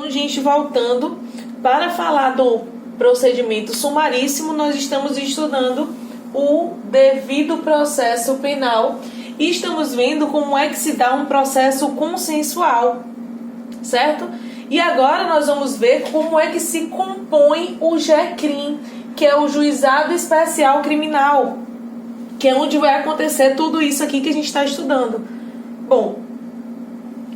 Gente, voltando para falar do procedimento sumaríssimo, nós estamos estudando o devido processo penal e estamos vendo como é que se dá um processo consensual, certo? E agora nós vamos ver como é que se compõe o JECRIM, que é o Juizado Especial Criminal, que é onde vai acontecer tudo isso aqui que a gente está estudando. Bom,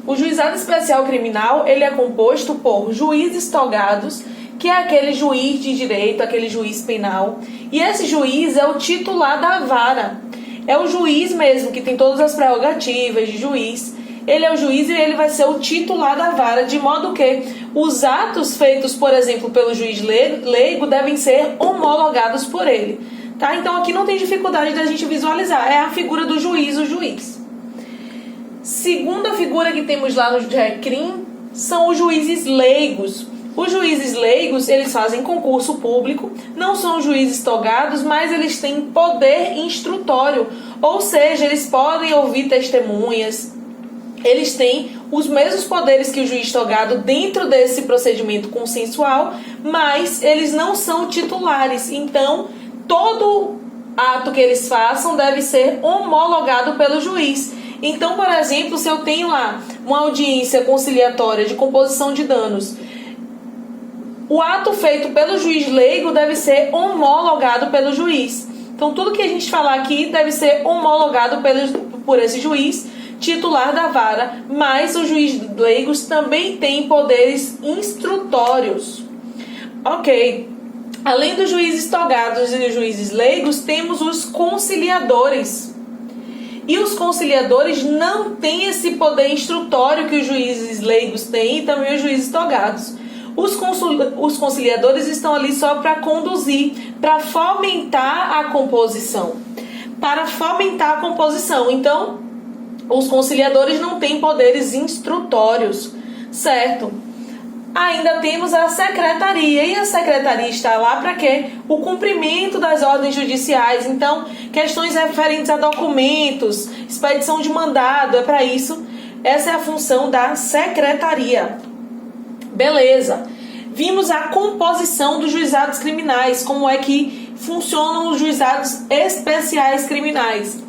o Juizado Especial Criminal, ele é composto por juízes togados, que é aquele juiz de direito, aquele juiz penal. E esse juiz é o titular da vara. É o juiz mesmo, que tem todas as prerrogativas de juiz. Ele é o juiz e ele vai ser o titular da vara, de modo que os atos feitos, por exemplo, pelo juiz leigo devem ser homologados por ele. Tá? Então aqui não tem dificuldade da gente visualizar. É a figura do juiz, o juiz. Segunda figura que temos lá no JECRIM são os juízes leigos. Os juízes leigos, eles fazem concurso público, não são juízes togados, mas eles têm poder instrutório, ou seja, eles podem ouvir testemunhas, eles têm os mesmos poderes que o juiz togado dentro desse procedimento consensual, mas eles não são titulares, então todo ato que eles façam deve ser homologado pelo juiz. Então, por exemplo, se eu tenho lá uma audiência conciliatória de composição de danos, o ato feito pelo juiz leigo deve ser homologado pelo juiz. Então, tudo que a gente falar aqui deve ser homologado por esse juiz titular da vara, mas os juízes leigos também têm poderes instrutórios. Ok. Além dos juízes togados e dos juízes leigos, temos os conciliadores. E os conciliadores não têm esse poder instrutório que os juízes leigos têm e também os juízes togados. Os conciliadores estão ali só para conduzir, para fomentar a composição. Então, os conciliadores não têm poderes instrutórios, certo? Ainda temos a secretaria, e a secretaria está lá para quê? O cumprimento das ordens judiciais. Então, questões referentes a documentos, expedição de mandado, é para isso. Essa é a função da secretaria. Beleza. Vimos a composição dos juizados criminais, como é que funcionam os juizados especiais criminais.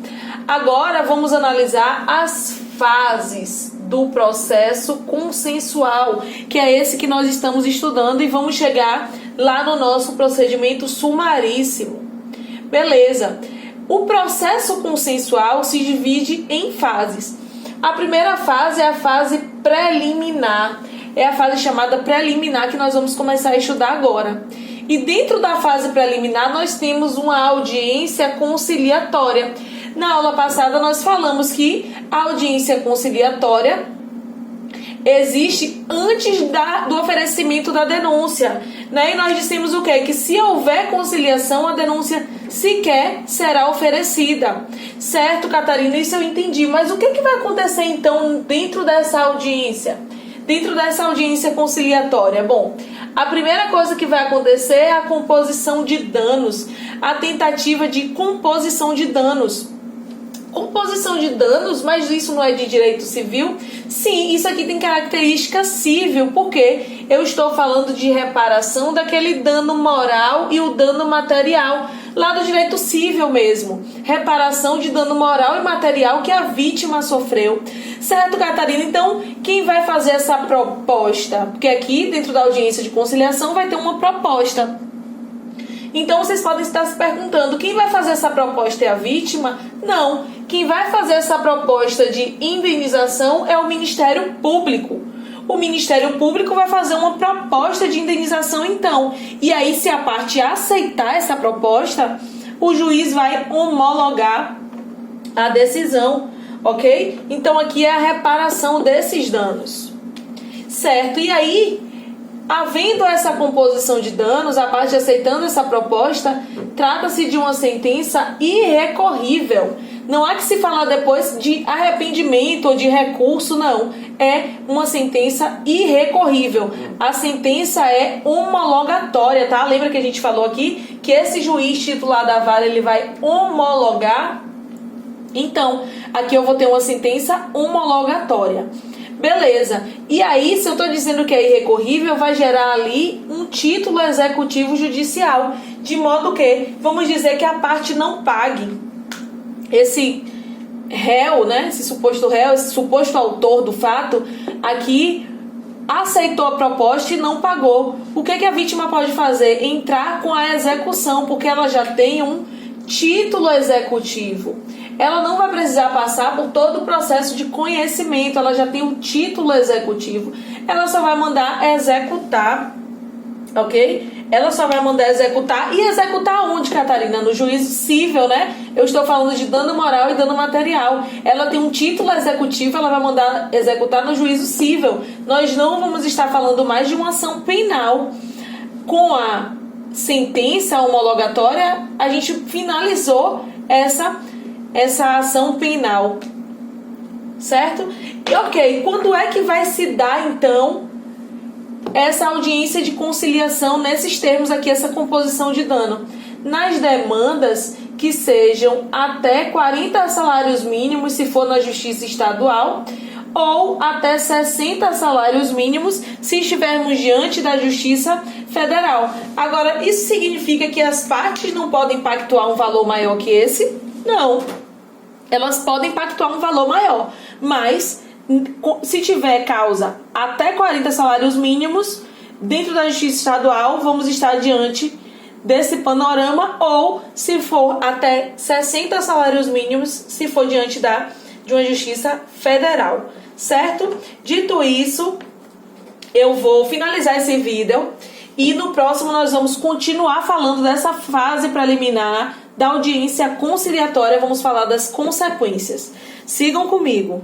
Agora vamos analisar as fases do processo consensual, que é esse que nós estamos estudando, e vamos chegar lá no nosso procedimento sumaríssimo. Beleza. O processo consensual se divide em fases. A primeira fase é a fase preliminar. É a fase chamada preliminar que nós vamos começar a estudar agora. E dentro da fase preliminar nós temos uma audiência conciliatória. Na aula passada nós falamos que a audiência conciliatória existe antes do oferecimento da denúncia, né? E nós dissemos o quê? Que se houver conciliação, a denúncia sequer será oferecida. Certo, Catarina? Isso eu entendi. Mas o que vai acontecer então dentro dessa audiência? Dentro dessa audiência conciliatória? Bom, a primeira coisa que vai acontecer é a composição de danos, a tentativa de composição de danos. Composição de danos, mas isso não é de direito civil? Sim, isso aqui tem característica civil, porque eu estou falando de reparação daquele dano moral e o dano material, lá do direito civil mesmo. Reparação de dano moral e material que a vítima sofreu. Certo, Catarina? Então, quem vai fazer essa proposta? Porque aqui, dentro da audiência de conciliação, vai ter uma proposta. Então, vocês podem estar se perguntando, quem vai fazer essa proposta é a vítima? Não. Quem vai fazer essa proposta de indenização é o Ministério Público. O Ministério Público vai fazer uma proposta de indenização, então. E aí, se a parte aceitar essa proposta, o juiz vai homologar a decisão, ok? Então, aqui é a reparação desses danos. Certo? E aí, havendo essa composição de danos, a parte aceitando essa proposta, trata-se de uma sentença irrecorrível. Não há que se falar depois de arrependimento ou de recurso, não. É uma sentença irrecorrível. A sentença é homologatória, tá? Lembra que a gente falou aqui que esse juiz titular da vara, ele vai homologar? Então, aqui eu vou ter uma sentença homologatória. Beleza. E aí, se eu estou dizendo que é irrecorrível, vai gerar ali um título executivo judicial. De modo que, vamos dizer que a parte não pague. Esse réu, né? Esse suposto réu, esse suposto autor do fato, aqui aceitou a proposta e não pagou. O que a vítima pode fazer? Entrar com a execução, porque ela já tem um título executivo. Ela não vai precisar passar por todo o processo de conhecimento, ela já tem um título executivo. Ela só vai mandar executar, ok? Ela só vai mandar executar. E executar onde, Catarina? No juízo cível, né? Eu estou falando de dano moral e dano material. Ela tem um título executivo, ela vai mandar executar no juízo cível. Nós não vamos estar falando mais de uma ação penal. Com a sentença homologatória, a gente finalizou essa ação penal, certo? E ok, quando é que vai se dar então essa audiência de conciliação nesses termos aqui, essa composição de dano? Nas demandas que sejam até 40 salários mínimos, se for na justiça estadual, ou até 60 salários mínimos, se estivermos diante da justiça federal. Agora, isso significa que as partes não podem pactuar um valor maior que esse? Não. Elas podem pactuar um valor maior, mas se tiver causa até 40 salários mínimos, dentro da justiça estadual, vamos estar diante desse panorama, ou se for até 60 salários mínimos, se for diante de uma justiça federal, certo? Dito isso, eu vou finalizar esse vídeo e no próximo nós vamos continuar falando dessa fase preliminar da audiência conciliatória, vamos falar das consequências. Sigam comigo.